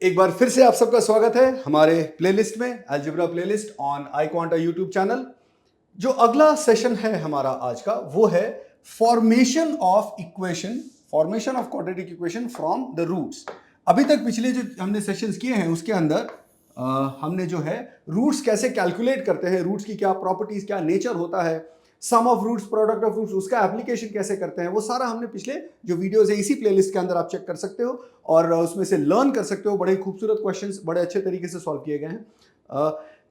एक बार फिर से आप सबका स्वागत है हमारे प्लेलिस्ट में, algebra playlist on iQuanta YouTube channel. जो अगला सेशन है हमारा आज का वो है formation of equation, formation of quadratic equation from the roots. अभी तक पिछले जो हमने सेशंस किए हैं उसके अंदर हमने जो है रूट्स कैसे कैलकुलेट करते हैं, रूट्स की क्या प्रॉपर्टीज, क्या नेचर होता है, sum of roots, product of roots, उसका एप्लीकेशन कैसे करते हैं, वो सारा हमने पिछले जो वीडियोस है इसी प्लेलिस्ट के अंदर आप चेक कर सकते हो और उसमें से लर्न कर सकते हो। बड़े खूबसूरत क्वेश्चंस बड़े अच्छे तरीके से सॉल्व किए गए हैं।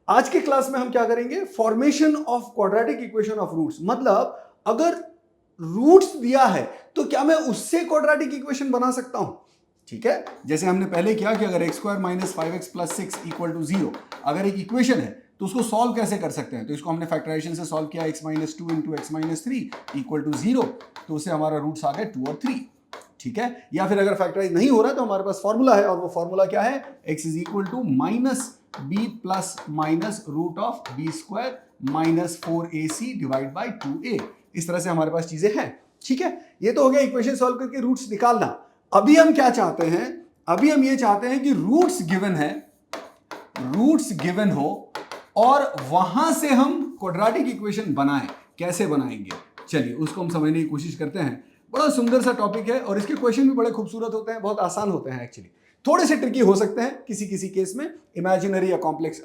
आज के क्लास में हम क्या करेंगे, formation of quadratic equation of roots. मतलब अगर रूट्स दिया है तो क्या मैं उससे क्वाड्रेटिक इक्वेशन बना सकता हूं। ठीक है, जैसे हमने पहले किया कि अगर X square minus 5x plus 6 equal to 0 अगर एक इक्वेशन है तो उसको सॉल्व कैसे कर सकते हैं। तो इसको हमने फैक्टराइजेशन से सॉल्व किया, x minus 2 into x minus 3 equal to 0, तो उससे हमारा रूट्स आ गए 2 और 3। ठीक है, या फिर अगर फैक्टराइज नहीं हो रहा है तो हमारे पास फॉर्मूला है, और वो फॉर्मूला क्या है, x is equal to minus B plus minus root of B square minus 4ac divide by 2a। इस तरह से हमारे पास चीजें हैं। ठीक है, ये तो हो गया इक्वेशन सॉल्व करके रूट्स निकालना। अभी हम क्या चाहते हैं, अभी हम ये चाहते हैं कि रूट्स गिवन है, रूट्स गिवन हो और वहां से हम क्वाड्रेटिक इक्वेशन बनाएं। कैसे बनाएंगे, चलिए उसको हम समझने की कोशिश करते हैं। बड़ा सुंदर सा टॉपिक है और इसके क्वेश्चन भी बड़े खूबसूरत होते हैं, बहुत आसान होते हैं एक्चुअली। थोड़े से ट्रिकी हो सकते हैं किसी किसी केस में, इमेजिनरी या कॉम्प्लेक्स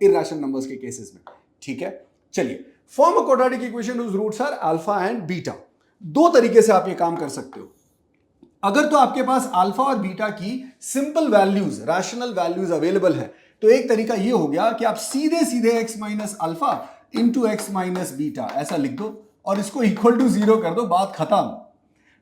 इर्रेशनल नंबर्स के केसेस में। ठीक है, चलिए form a quadratic equation whose roots are alpha and beta. दो तरीके से आप ये काम कर सकते हो। अगर तो आपके पास अल्फा और बीटा की simple values, rational values available है, तो एक तरीका ये हो गया कि आप सीधे सीधे x minus alpha into x minus beta ऐसा लिख दो और इसको इक्वल टू 0 कर दो, बात खत्म।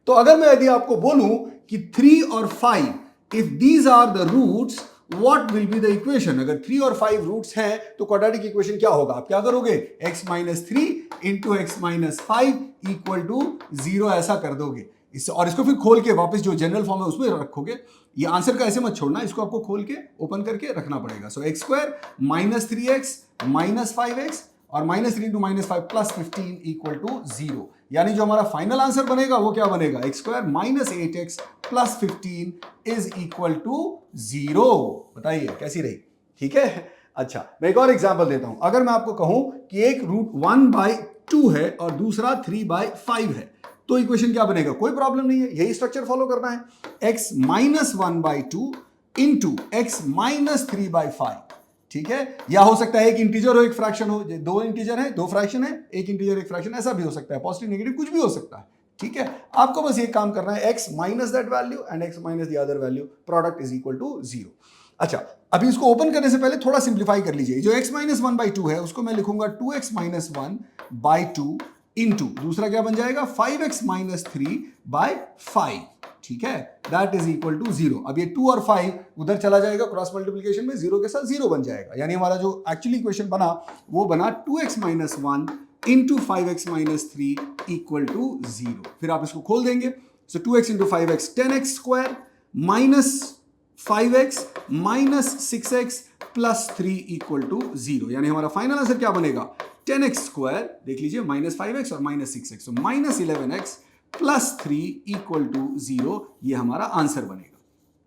तो अगर मैं यदि आपको बोलूं कि 3 और 5 if these are the roots what will be the equation. अगर 3 और 5 रूट्स हैं तो क्वाड्रेटिक इक्वेशन क्या होगा, आप क्या करोगे, x minus 3 into x minus 5 equal to 0 ऐसा कर दोगे इससे, और इसको फिर खोल के वापस जो जनरल फॉर्म है उसमें रखोगे। ये आंसर का ऐसे मत छोड़ना, इसको आपको खोल के ओपन करके रखना पड़ेगा। So x square minus 3x minus 5x और minus 3 into minus 5 plus 15 equal to 0। यानी जो हमारा फाइनल आंसर बनेगा वो क्या बनेगा, x square minus 8x plus 15 is equal to 0। बताइए कैसी रही। ठीक है, अच्छा मैं एक और एग्जाम्पल देता हूं। अगर मैं आपको कहूं कि एक रूट 1/2 है और दूसरा 3/5 है, तो इक्वेशन क्या बनेगा, कोई प्रॉब्लम नहीं है, यही स्ट्रक्चर फॉलो करना है। x minus 1/2 into x minus 3/5। ठीक है, या हो सकता है एक इंटीजर हो एक फ्रैक्शन हो, दो इंटीजर है दो फ्रैक्शन है, एक इंटीजर एक फ्रैक्शन, ऐसा भी हो सकता है, पॉजिटिव नेगेटिव कुछ भी हो सकता है। ठीक है, आपको बस ये काम करना है, x minus that value and x minus the other value, product is equal to 0। अच्छा, अभी इसको ओपन करने से पहले थोड़ा सिंप्लीफाई कर लीजिए। जो x माइनस 1/2 है उसको मैं लिखूंगा 2x माइनस 1/2 इंटू दूसरा क्या बन जाएगा 5x माइनस 3/5। ठीक है, दैट इज इक्वल टू 0। अब ये 2 और 5 उधर चला जाएगा, क्रॉस मल्टीप्लीकेशन में 0 के साथ 0 बन जाएगा। यानी हमारा जो एक्चुअली इक्वेशन बना वो बना 2x minus 1 into 5x minus 3 equal to 0। फिर आप इसको खोल देंगे, so 2x into 5x 10x square minus 5x minus 6x plus 3 equal to 0। यानी हमारा फाइनल आंसर क्या बनेगा, 10x स्क्वायर, देख लीजिए माइनस 5x और माइनस 6x, तो minus 11x plus 3 equal to 0, ये हमारा आंसर बनेगा।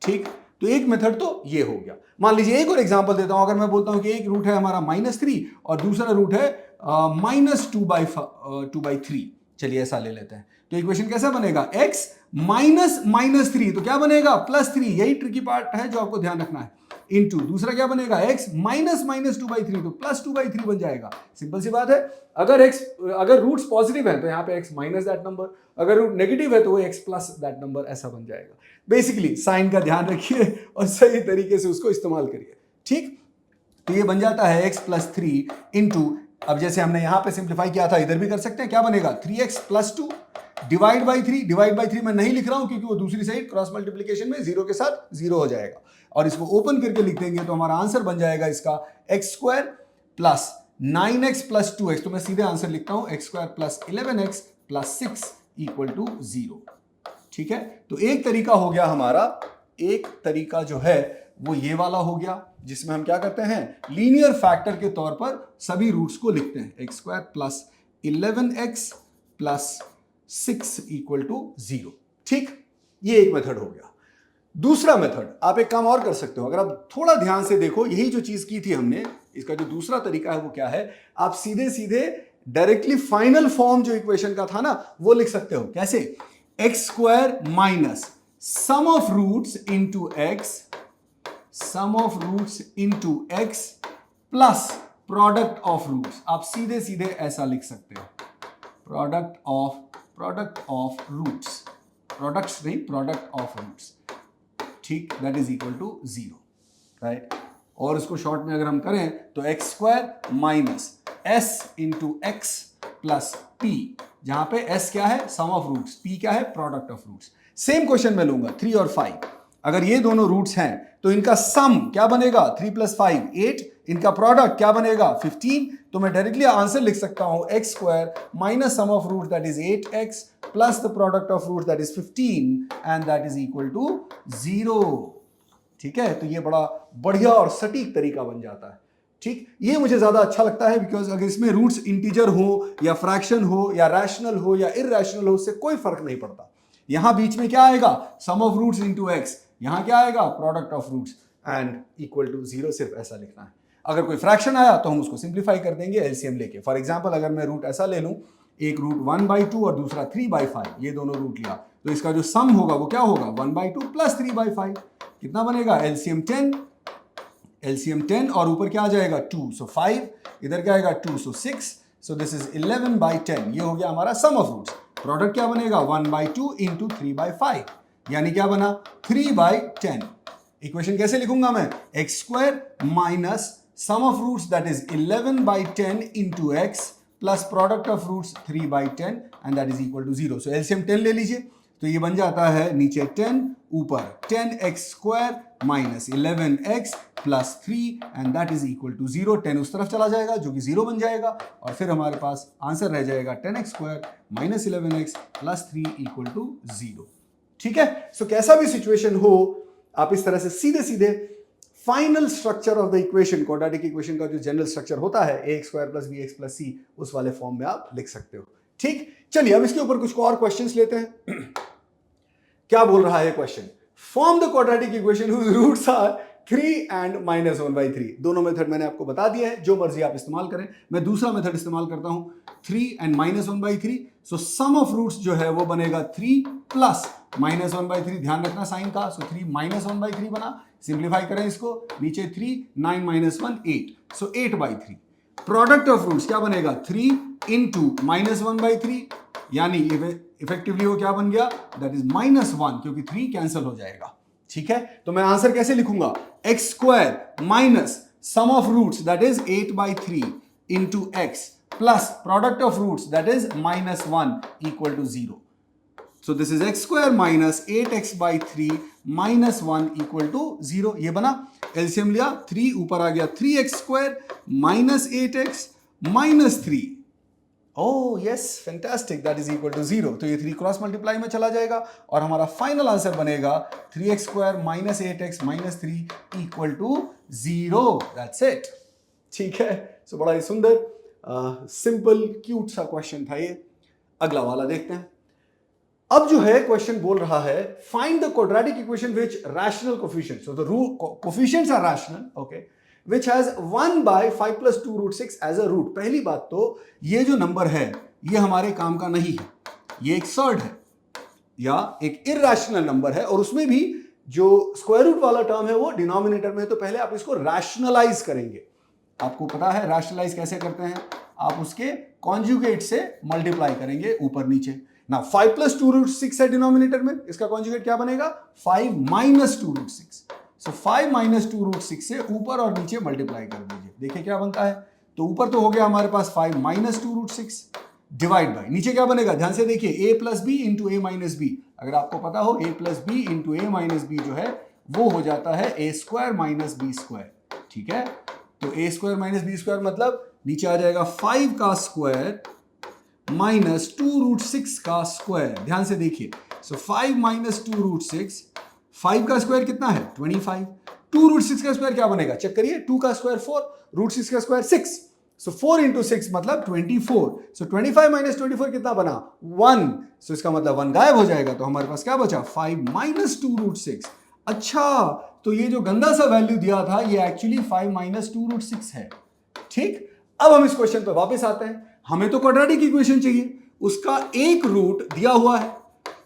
ठीक, तो एक मेथड तो ये हो गया। मान लीजिए एक और एग्जांपल देता हूं। अगर मैं बोलता हूं कि एक रूट है हमारा -3 और दूसरा रूट है -2/3, चलिए ऐसा ले लेते हैं। तो इक्वेशन कैसा बनेगा, x माइनस 3, तो क्या बनेगा +3, यही ट्रिकी पार्ट है जो आपको ध्यान रखना है, इंटू दूसरा क्या बनेगा x माइनस 2/3, तो +2/3 बन जाएगा। सिंपल सी बात है। अगर रूट्स पॉजिटिव है तो यहाँ पे x माइनस दैट नंबर, अगर रूट नेगेटिव है तो वो x प्लस दैट नंबर, ऐसा बन जाएगा। बेसिकली साइन का ध्यान रखिए और सही तरीके से उसको इस्तेमाल करिए। ठीक, तो ये बन जाता है x प्लस 3 इंटू, अब जैसे हमने यहां पे सिंप्लीफाई किया था इधर भी कर सकते हैं, क्या बनेगा 3x plus 2 divide by 3। Divide by 3 मैं नहीं लिख रहा हूं क्योंकि वो दूसरी साइड क्रॉस मल्टीप्लीकेशन में 0 के साथ 0 हो जाएगा, और इसको ओपन करके लिख देंगे तो हमारा आंसर बन जाएगा इसका x square plus 9x plus 2x। तो मैं सीधे आंसर लिखता हूं x square plus 11x plus 6 equal to 0। ठीक है, तो एक तरीका हो गया हमारा, एक तरीका जो है वो ये वाला हो गया, जिसमें हम क्या करते हैं, लीनियर फैक्टर के तौर पर सभी रूट्स को लिखते हैं, x square plus 11x plus 6 equal to 0। ठीक, ये एक मेथड हो गया। दूसरा मेथड, आप एक काम और कर सकते हो, अगर आप थोड़ा ध्यान से देखो, यही जो चीज की थी हमने, इसका जो दूसरा तरीका है वो क्या है, आप सीधे सीधे डायरेक्टली फाइनल फॉर्म जो इक्वेशन का था ना वो लिख सकते हो। कैसे? X square minus sum of roots into x, sum of roots into x plus product of roots. आप सीधे सीधे ऐसा लिख सकते हो, प्रोडक्ट ऑफ रूट्स, प्रोडक्ट्स नहीं, प्रोडक्ट ऑफ रूट्स, ठीक, that is equal to 0, right. और इसको शॉर्ट में अगर हम करें तो x square minus s into x plus P, जहां पे एस क्या है, सम ऑफ रूट्स, पी क्या है, product of roots. Same question में लूंगा 3 और 5, अगर ये दोनों रूट्स हैं तो इनका सम क्या बनेगा, 3 + 5 8, इनका प्रोडक्ट क्या बनेगा 15, तो मैं डायरेक्टली आंसर लिख सकता हूं x square minus sum of root that is 8x plus the product of root that is 15 and that is equal to 0। ठीक है, तो ये बड़ा बढ़िया और सटीक तरीका बन जाता है। ठीक, ये मुझे ज्यादा अच्छा लगता है बिकॉज अगर इसमें रूट्स इंटीजर हो या फ्रैक्शन हो या रैशनल हो या इरैशनल हो, उससे कोई फर्क नहीं पड़ता। यहां बीच में क्या आएगा, sum of roots into x, यहां क्या आएगा, product of roots and equal to 0, सिर्फ ऐसा लिखना है। अगर कोई फ्रैक्शन आया तो हम उसको सिंप्लीफाई कर देंगे एलसीएम लेके। फॉर एग्जांपल अगर मैं रूट ऐसा ले लूं, एक रूट 1/2 और दूसरा 3/5, ये दोनों रूट लिया, तो इसका जो सम होगा वो क्या होगा, 1/2 प्लस 3/5, कितना बनेगा, एलसीएम 10, एलसीएम 10 और ऊपर क्या आ जाएगा 2, सो 5, इधर क्या आएगा 2, सो 6, सो दिस इज 11/10, ये हो गया हमारा सम ऑफ रूट्स। प्रोडक्ट क्या बनेगा 1/2 इंटू 3/5, यानी क्या बना 3/10। इक्वेशन कैसे लिखूंगा मैं, x square minus sum of roots that is 11/10 into x plus product of roots 3/10 and that is equal to 0। So LCM 10 ले लीजिए, तो ये बन जाता है नीचे 10, ऊपर 10x square minus 11x plus 3 and that is equal to 0। 10 उस तरफ चला जाएगा जो कि 0 बन जाएगा और फिर हमारे पास आंसर रह जाएगा 10x square minus 11x plus 3 equal to 0। ठीक है, सो कैसा भी सिचुएशन हो, आप इस तरह से सीधे सीधे final structure of the equation, quadratic equation का जो जनरल स्ट्रक्चर होता है ax square plus bx plus c, उस वाले फॉर्म में आप लिख सकते हो। ठीक, चलिए अब इसके ऊपर कुछ और क्वेश्चंस लेते हैं। क्या बोल रहा है question, form the quadratic equation whose roots are 3 and -1/3। दोनों मेथड मैंने आपको बता दिया है, जो मर्जी आप इस्तेमाल करें। मैं दूसरा मेथड इस्तेमाल करता हूं 3 and -1/3, so sum of roots जो है वो बनेगा 3 प्लस -1/3, ध्यान रखना साइन का, सो 3 -1/3 बना। सिंप्लीफाई करें इसको, नीचे 3, 9 - 1 8, सो 8/3। प्रोडक्ट ऑफ रूट्स क्या बनेगा 3 इंटू -1/3, यानी इफेक्टिवली वो क्या बन गया, दैट इज -1, क्योंकि 3 कैंसिल हो जाएगा। ठीक है, तो मैं आंसर कैसे लिखूंगा, x square minus sum of roots that is 8/3 into x plus product of roots that is -1 equal to 0। So this is x square minus 8x/3 -1 equal to 0। ये बना, एलसीएम लिया, 3 ऊपर आ गया 3x square minus 8x minus 3, oh yes fantastic, that is equal to 0। तो ये 3 cross multiply में चला जाएगा और हमारा फाइनल आंसर बनेगा 3x square minus 8x minus 3 equal to 0, that's it. ठीक है, सो बड़ा ही सुंदर सिंपल क्यूट सा क्वेश्चन था ये। अगला वाला देखते हैं। अब जो है क्वेश्चन बोल रहा है find the quadratic equation which rational coefficients, so the coefficients are rational, okay, which has 1/5 + 2 √ 6 as a root। पहली बात तो ये जो नंबर है ये हमारे काम का नहीं है, ये एक सर्ड है या एक इरैशनल नंबर है, और उसमें भी जो स्क्वायर रूट वाला टर्म है वो डिनोमिनेटर में है, तो पहले आप इसको रैशनलाइज करेंगे। आपको पता है रैशनलाइज कैसे करते हैं, आप उसके कॉन्जुगेट से मल्टीप्लाई करेंगे ऊपर नीचे ना। 5 + 2 √ 6 है डिनोमिनेटर में, इसका कॉन्जुगेट क्या बनेगा 5 - 2 √ 6। सो 5 - 2 √ 6 से ऊपर और नीचे मल्टीप्लाई कर दीजिए, देखिए क्या बनता है। तो ऊपर तो हो गया हमारे पास 5 - 2 √ 6 डिवाइड बाय, नीचे क्या बनेगा ध्यान से देखिए, a + b into a - b। अगर आपको पता हो a + b into a - b जो है वो हो जाता है a square minus b square. ठीक है, तो a square minus b square मतलब नीचे आ जाएगा 5 का स्क्वायर माइनस 2 √ 6 का स्क्वायर। ध्यान से देखिए, सो 5 - 2 √ 6, 5 का स्क्वायर कितना है 25, 2 √ 6 का स्क्वायर क्या बनेगा चेक करिए, 2 का स्क्वायर 4, √6 का स्क्वायर 6, सो 4 × 6 मतलब 24। सो 25 - 24 कितना बना 1, सो इसका मतलब 1 गायब हो जाएगा, तो हमारे पास क्या बचा 5 - 2 √ 6। अच्छा, तो ये जो गंदा सा वैल्यू दिया था ये एक्चुअली 5 माइनस 2√6 है। ठीक, अब हम इस क्वेश्चन पर वापस आते हैं। हमें तो क्वाड्रेटिक इक्वेशन चाहिए, उसका एक रूट दिया हुआ है।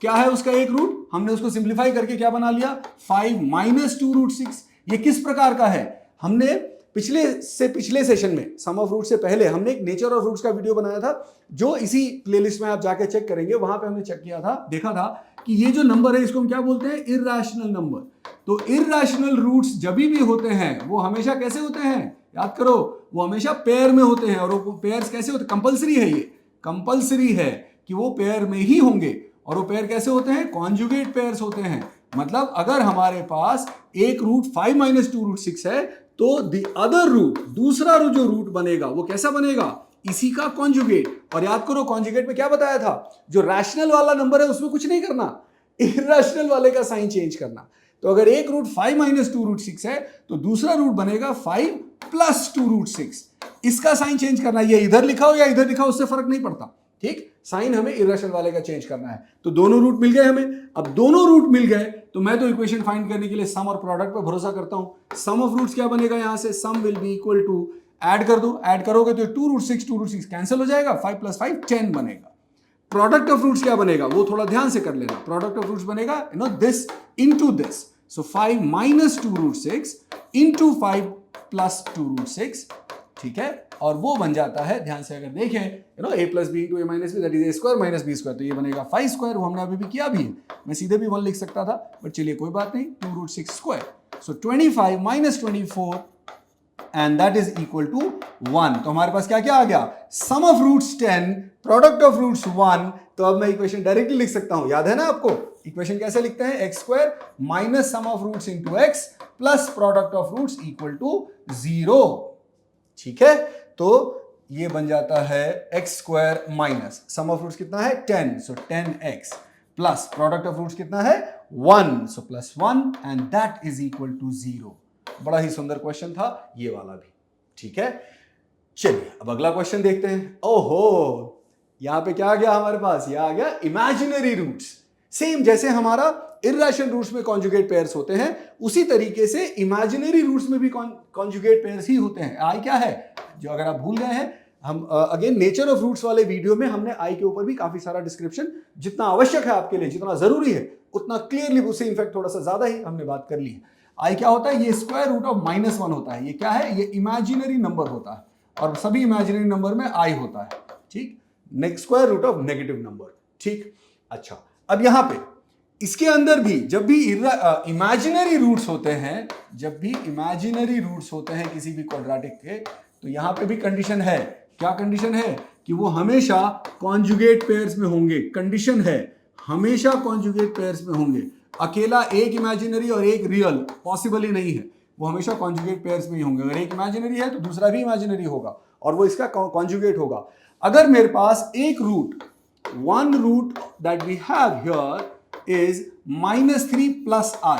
क्या है उसका एक रूट? हमने उसको सिंप्लीफाई करके क्या बना लिया? 5 माइनस 2√6। ये किस प्रकार का है? हमने पिछले सेशन में सम ऑफ रूट से पहले हमने एक नेचर ऑफ रूट्स का वीडियो बनाया था, जो इसी प्लेलिस्ट में आप जाके चेक करेंगे। वहां पे हमने चेक किया था, देखा था कि ये जो नंबर है इसको हम क्या बोलते हैं? Irrational number. तो इर्रेशनल रूट्स जब भी होते हैं वो हमेशा कैसे होते हैं? याद करो, वो हमेशा पेयर में होते हैं। और वो पेयर्स कैसे होते हैं? कंपल्सरी है, ये कंपल्सरी है कि वो पेयर में ही होंगे। और वो पेयर कैसे होते हैं? कॉन्जुगेट पेयर्स होते हैं। मतलब अगर हमारे पास एक रूट 5 माइनस 2√6 है तो द अदर रूट, दूसरा जो रूट बनेगा वो कैसा बनेगा? इसी का कॉन्जुगेट। और याद करो कॉन्जुगेट में क्या बताया था? जो रैशनल वाला नंबर है उसमें कुछ नहीं करना, इर्रेशनल वाले का साइन चेंज करना। तो अगर एक रूट 5 माइनस 2√6 है तो दूसरा रूट बनेगा 5 प्लस 2√6। इसका साइन चेंज करना, ये इधर लिखा हो या इधर लिखा हो उससे फर्क नहीं पड़ता। ठीक, साइन हमें इर्रेशनल वाले का चेंज करना है। तो दोनों रूट मिल गए हमें। अब दोनों रूट मिल गए तो मैं तो इक्वेशन फाइंड करने के लिए सम और प्रोडक्ट पर भरोसा करता हूं। सम ऑफ रूट्स क्या बनेगा? यहां से sum will be equal to, add कर दो, ऐड करोगे तो 2√6 कैंसिल हो जाएगा, 5 प्लस 5 10 बनेगा। प्रोडक्ट ऑफ रूट्स क्या बनेगा वो थोड़ा ध्यान से कर लेना। प्रोडक्ट ऑफ रूट्स बनेगा this into this. So 5 minus 2√6 into 5 plus 2√6। ठीक है, और वो बन जाता है, ध्यान से अगर देखें, a plus B into A minus b, that is a square minus B square. तो ये बनेगा 5 स्क्वायर। वो हमने अभी भी किया भी है, मैं सीधे भी 1 लिख सकता था, बट चलिए कोई बात नहीं, 2√6 square. So 25 minus 24 and that is equal to 1। तो हमारे पास क्या क्या आ गया? Sum of roots 10, product of roots 1। तो अब मैं इक्वेशन डायरेक्टली लिख सकता हूं। याद है ना आपको इक्वेशन कैसे लिखते हैं? X square minus sum of roots into x plus product of roots equal to 0। ठीक है, तो ये बन जाता है x square minus sum of roots कितना है? 10, so 10x plus product of roots कितना है? 1, so plus 1 and that is equal to 0। बड़ा ही सुंदर क्वेश्चन था ये वाला भी। ठीक है, चलिए अब अगला क्वेश्चन देखते हैं। ओहो, यहां पे क्या आ गया हमारे पास? यह आ गया इमेजिनरी रूट्स। सेम जैसे हमारा इर्रेशनल रूट्स में कॉन्जुगेट पेयर्स होते हैं, उसी तरीके से इमेजिनरी रूट्स में भी कॉन्जुगेट पेयर्स ही होते हैं। आई क्या है? जो अगर आप भूल गए हैं, हम अगेन नेचर ऑफ रूट्स वाले वीडियो में हमने आई के ऊपर भी काफी सारा डिस्क्रिप्शन, जितना आवश्यक है आपके लिए, जितना जरूरी है उतना क्लियरली, उससे इनफैक्ट थोड़ा सा ज्यादा ही हमने बात कर ली है। आई क्या होता है? ये स्क्वायर रूट ऑफ -1 होता है। ये क्या है? ये इमेजिनरी नंबर होता है, और सभी इमेजिनरी नंबर में आई होता है। ठीक, next square root of negative number. ठीक, अच्छा, अब यहां पे इसके अंदर भी जब भी इमेजिनरी रूट्स होते हैं, जब भी इमेजिनरी रूट्स होते हैं किसी भी क्वाड्रेटिक के, तो यहां पे भी कंडीशन है। क्या कंडीशन है? कि वो हमेशा कॉन्जुगेट पेयर्स में होंगे। कंडीशन है हमेशा कॉन्जुगेट पेयर्स में होंगे। अकेला एक इमेजिनरी और एक रियल पॉसिबल ही नहीं है, वो हमेशा कॉन्जुगेट पेयर्स में ही होंगे। अगर एक इमेजिनरी है तो दूसरा भी इमेजिनरी होगा और वो इसका कॉन्जुगेट होगा। अगर मेरे पास एक root, one root that we have here is -3 plus I,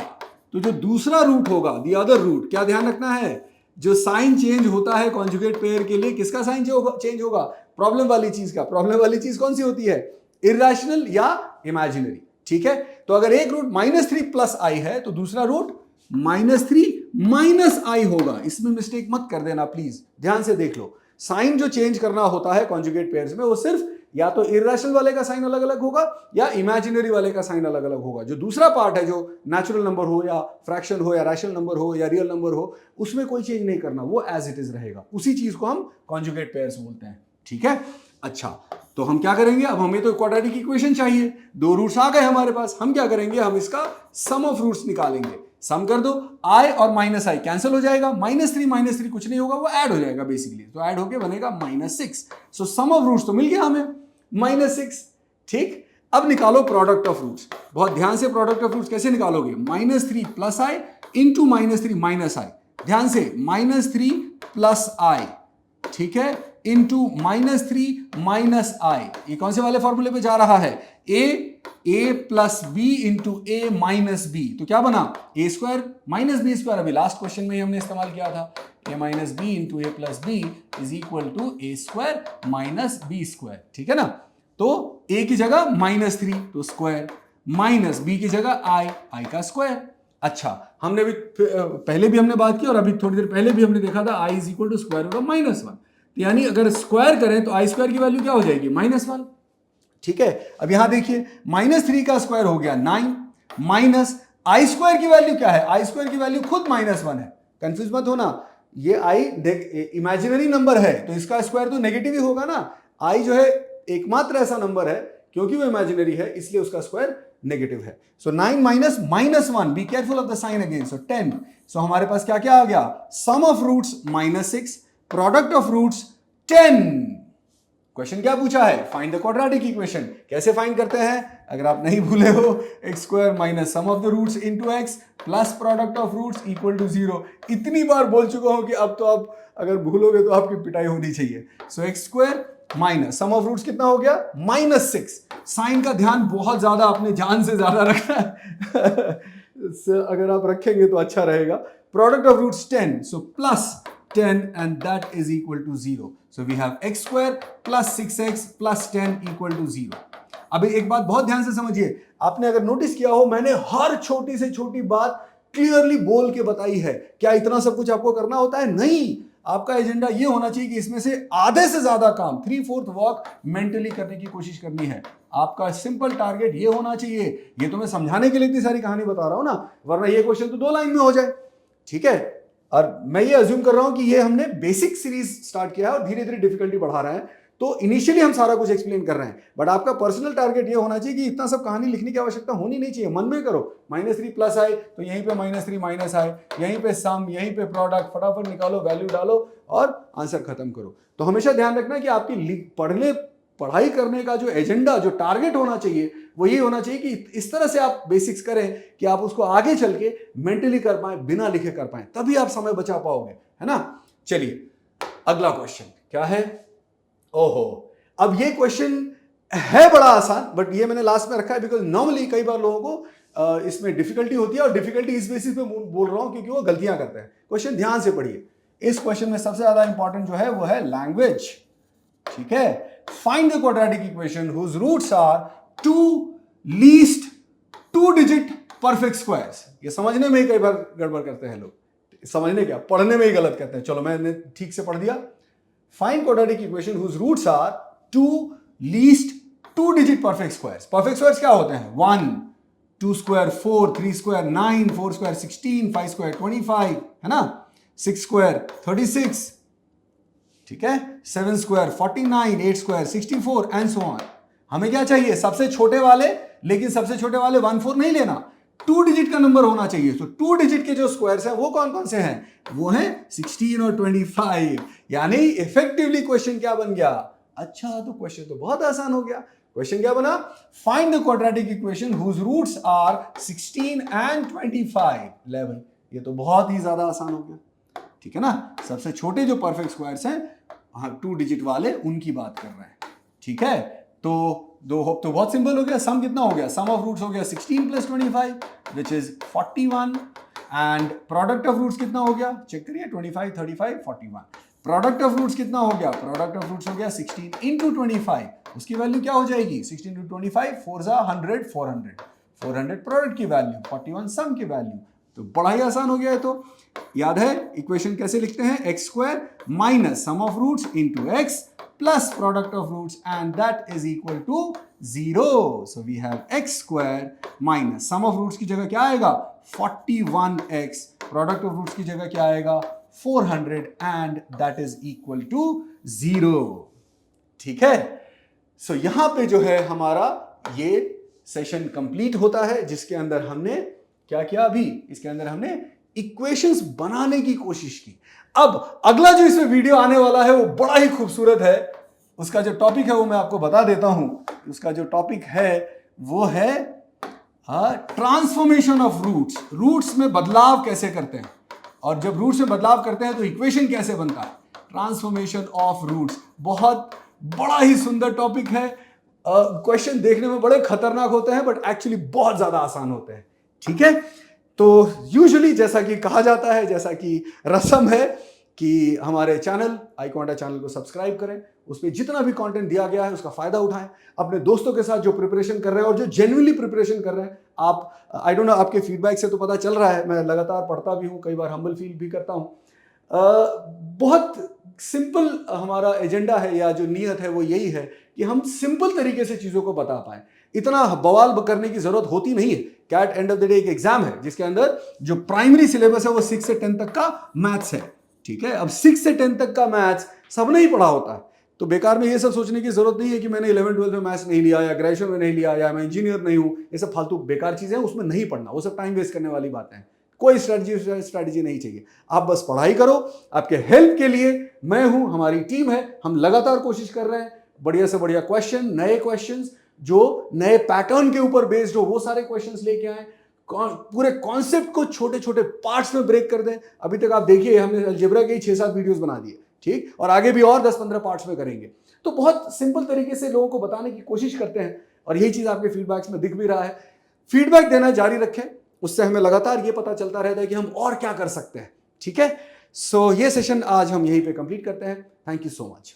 तो जो दूसरा रूट होगा, the other root, क्या ध्यान रखना है? जो साइन चेंज होता है कॉन्जुगेट पेयर के लिए, किसका साइन चेंज होगा? प्रॉब्लम वाली चीज का। प्रॉब्लम वाली चीज कौन सी होती है? इर्रेशनल या इमेजिनरी। ठीक है, तो अगर एक रूट -3 प्लस आई है तो दूसरा रूट -3 माइनस आई होगा। इसमें मिस्टेक मत कर देना प्लीज, ध्यान से देख लो। साइन जो चेंज करना होता है कॉन्जुगेट पेयर्स में, वो सिर्फ या तो इर्रेशनल वाले का साइन अलग अलग होगा या इमेजिनरी वाले का साइन अलग अलग होगा। जो दूसरा पार्ट है, जो नेचुरल नंबर हो या फ्रैक्शन हो या रैशनल नंबर हो या रियल नंबर हो, उसमें कोई चेंज नहीं करना, वो एज इट इज रहेगा। उसी चीज को हम कॉन्जुगेट पेयर्स बोलते हैं। ठीक है, अच्छा, तो हम क्या करेंगे? अब हमें तो क्वाड्रेटिक इक्वेशन चाहिए, दो रूट्स आ गए हमारे पास। हम क्या करेंगे? हम इसका सम ऑफ रूट्स निकालेंगे। सम कर दो, आई और माइनस आई कैंसिल हो जाएगा, -3 कुछ नहीं होगा, वो ऐड हो जाएगा बेसिकली। तो ऐड होके बनेगा -6। सो सम ऑफ रूट्स तो मिल गया हमें, -6। ठीक, अब निकालो प्रोडक्ट ऑफ रूट्स। बहुत ध्यान से, प्रोडक्ट ऑफ रूट्स कैसे निकालोगे? -3 प्लस आई इंटू -3 माइनस आई। ध्यान से, -3 प्लस आई, ठीक है, इंटू -3 माइनस आई। ये कौन से वाले फॉर्मूले पे जा रहा है? A plus B into A minus B. तो क्या बना? A square minus B square. अभी लास्ट क्वेश्चन में ही हमने इस्तेमाल किया था। A minus B into A plus B is equal to A square minus B square. ठीक है ना? तो ए की जगह -3 तो स्क्वायर, माइनस बी की जगह आई का स्क्वायर। अच्छा, हमने भी पहले भी हमने बात की और अभी थोड़ी देर पहले भी हमने देखा था i is equal to square root of -1। यानी अगर स्क्वायर करें तो आई स्क्वायर की वैल्यू क्या हो जाएगी? -1। ठीक है, अब यहां देखिए -3 का स्क्वायर हो गया 9 माइनस आई स्क्वायर की वैल्यू क्या है? आई स्क्वायर की वैल्यू खुद -1 है। कंफ्यूज मत होना, ये आई इमेजिनरी नंबर है तो इसका स्क्वायर तो नेगेटिव ही होगा ना। आई जो है एकमात्र ऐसा नंबर है क्योंकि वो इमेजिनरी है इसलिए उसका स्क्वायर नेगेटिव है। So 9 minus -1, be careful of the sign again, so 10। So हमारे पास क्या क्या आ गया? Sum of roots -6, product of roots 10। Question क्या पूछा है? Find the quadratic equation. कैसे फाइंड करते हैं? अगर आप नहीं भूले हो, x square minus sum of the roots into x plus product of roots equal to 0। इतनी बार बोल चुका हूं कि अब तो आप अगर भूलोगे तो आपकी पिटाई होनी चाहिए। So x square minus sum of roots कितना हो गया? -6। साइन का ध्यान बहुत ज्यादा अपने जान से ज्यादा रखना है अगर आप रखेंगे तो अच्छा रहेगा। Product of roots 10, so plus 10 and that is equal to 0. So we have x square plus 6x plus 10 equal to 0. अभी एक बात बहुत ध्यान से समझिए, आपने अगर नोटिस किया हो मैंने हर छोटी से छोटी बात क्लियरली बोल के बताई है। क्या इतना सब कुछ आपको करना होता है? नहीं, आपका एजेंडा ये होना चाहिए कि इसमें से आधे से ज्यादा काम 3/4 वॉक मेंटली करने की कोशिश करनी है। आपका सिंपल टारगेट ये होना चाहिए। ये तो मैं समझाने के लिए इतनी सारी कहानी बता रहा हूं ना, वरना ये क्वेश्चन तो 2 लाइन में हो जाए। ठीक है, और मैं ये अज्यूम कर रहा हूं कि ये हमने बेसिक सीरीज स्टार्ट किया है और धीरे धीरे डिफिकल्टी बढ़ा रहे हैं, तो इनिशियली हम सारा कुछ एक्सप्लेन कर रहे हैं, बट आपका पर्सनल टारगेट ये होना चाहिए कि इतना सब कहानी लिखने की आवश्यकता होनी नहीं चाहिए। मन में करो, -3 प्लस आए तो यहीं पे -3 माइनस आए, यहीं पे सम, यहीं पे प्रोडक्ट, फटाफट निकालो, वैल्यू डालो और आंसर खत्म करो। तो हमेशा ध्यान रखना कि आपकी पढ़ाई करने का जो एजेंडा, जो टारगेट होना चाहिए वो ये होना चाहिए कि इस तरह से आप बेसिक्स करें कि आप उसको आगे चल के मेंटली कर पाए, बिना लिखे कर पाए, तभी आप समय बचा पाओगे, है ना। चलिए अगला क्वेश्चन क्या है? ओहो, अब ये क्वेश्चन है बड़ा आसान, बट ये मैंने लास्ट में रखा है बिकॉज नॉर्मली कई बार लोगों को इसमें डिफिकल्टी होती है, और डिफिकल्टी इस बेसिस पे बोल रहा हूं क्योंकि वो गलतियां करते हैं। क्वेश्चन ध्यान से पढ़िए। इस क्वेश्चन में सबसे ज्यादा इंपॉर्टेंट जो है वो है लैंग्वेज। ठीक है, find the quadratic equation whose roots are 2 least 2 digit perfect squares. ये समझने में ही कई बार गड़बड़ करते हैं लोग, समझने क्या, पढ़ने में ही गलत करते हैं। चलो मैंने ठीक से पढ़ दिया। Find quadratic equation whose roots are 2 least 2 digit perfect squares. Perfect squares क्या होते हैं? 1, 2 स्क्वायर 4, 3 स्क्वायर 9, 4 स्क्वायर 16, 5 स्क्वायर 25, है ना, 6 स्क्वायर 36, ठीक है, 7 square 49, 8 square 64 and so on. हमें क्या चाहिए? सबसे छोटे वाले, लेकिन सबसे छोटे वाले 1 4 नहीं लेना, 2 डिजिट का नंबर होना चाहिए। तो 2 डिजिट के जो स्क्वायर्स हैं वो कौन कौन से हैं? वो हैं 16 और 25। यानी इफेक्टिवली क्वेश्चन क्या बन गया? अच्छा, तो क्वेश्चन तो बहुत आसान हो गया। क्वेश्चन क्या बना? Find the quadratic equation whose roots are 16 and 25 11। ये तो बहुत ही ज्यादा आसान हो गया, ठीक है ना। सबसे छोटे जो परफेक्ट स्क्वायर्स हैं, हाँ 2 डिजिट वाले, उनकी बात कर रहे हैं, ठीक है। तो तो बहुत सिंपल हो गया। सम कितना हो गया? सम ऑफ रूट्स हो गया 16 plus 25 which is 41, and product of roots कितना हो गया? चेक करिए, 25 35 41। प्रोडक्ट ऑफ रूट्स कितना हो गया? प्रोडक्ट ऑफ रूट्स हो गया 16 इंटू 25। उसकी वैल्यू क्या हो जाएगी? 16 इंटू 25 4 100 400 प्रोडक्ट की वैल्यू, 41 सम की वैल्यू। तो बड़ा ही आसान हो गया है। तो याद है इक्वेशन कैसे लिखते हैं? X square minus sum of roots into x plus product of roots and that is equal to 0। So we have x square minus sum of roots की जगह क्या आएगा? 41x, प्रोडक्ट ऑफ रूट्स की जगह क्या आएगा? 400 and that is equal to 0। ठीक है, सो यहां पे जो है हमारा ये सेशन कंप्लीट होता है, जिसके अंदर हमने क्या किया? अभी इसके अंदर हमने इक्वेशंस बनाने की कोशिश की। अब अगला जो इसमें वीडियो आने वाला है वो बड़ा ही खूबसूरत है। उसका जो टॉपिक है वो मैं आपको बता देता हूं। उसका जो टॉपिक है वो है ट्रांसफॉर्मेशन ऑफ रूट्स। रूट्स में बदलाव कैसे करते हैं, और जब रूट्स में बदलाव करते हैं तो इक्वेशन कैसे बनता है। ट्रांसफॉर्मेशन ऑफ रूट्स बहुत बड़ा ही सुंदर टॉपिक है। क्वेश्चन देखने में बड़े खतरनाक होते हैं बट एक्चुअली बहुत ज्यादा आसान होते हैं, ठीक है। तो यूजुअली जैसा कि कहा जाता है, जैसा कि रस्म है कि हमारे चैनल आई क्वांटा चैनल को सब्सक्राइब करें, उसमें जितना भी कंटेंट दिया गया है उसका फायदा उठाएं, अपने दोस्तों के साथ जो प्रिपरेशन कर रहे हैं और जो जेन्युइनली प्रिपरेशन कर रहे हैं आप आई डोंट नो, आपके फीडबैक से तो पता चल रहा है, मैं लगातार पढ़ता भी हूँ, कई बार हम्बल फील भी करता हूँ। बहुत सिंपल हमारा एजेंडा है या जो नीयत है वो यही है कि हम सिंपल तरीके से चीज़ों को बता पाएं। इतना बवाल करने की जरूरत होती नहीं है। CAT end of the day एक एग्जाम है जिसके अंदर जो प्राइमरी सिलेबस है वो 6 से 10 तक का मैथ्स है, ठीक है। अब 6 से 10 तक का मैथ्स सबने ही पढ़ा होता है, तो बेकार में ये सब सोचने की जरूरत नहीं है कि मैंने 11 12 में मैथ्स नहीं लिया या ग्रेजुएशन में नहीं लिया या मैं इंजीनियर नहीं हूं। ये सब फालतू बेकार चीजें हैं, उसमें नहीं पढ़ना, वो सब टाइम वेस्ट करने वाली बातें हैं। कोई स्ट्रैटेजी नहीं चाहिए, आप बस पढ़ाई करो। आपके हेल्प के लिए मैं हूं, हमारी टीम है, हम लगातार कोशिश कर रहे हैं बढ़िया से बढ़िया क्वेश्चन, नए क्वेश्चंस जो नए पैटर्न के ऊपर बेस्ड हो वो सारे क्वेश्चंस लेके आए, पूरे कॉन्सेप्ट को छोटे छोटे पार्ट्स में ब्रेक कर दें। अभी तक आप देखिए हमने अलजेब्रा के ही 6-7 वीडियोस बना दिए, ठीक, और आगे भी और 10-15 पार्ट्स में करेंगे। तो बहुत सिंपल तरीके से लोगों को बताने की कोशिश करते हैं और यही चीज आपके फीडबैक्स में दिख भी रहा है। फीडबैक देना जारी रखें, उससे हमें लगातार ये पता चलता रहता है कि हम और क्या कर सकते हैं, ठीक है। सो ये सेशन आज हम यहीं पे कंप्लीट करते हैं। Thank you so much.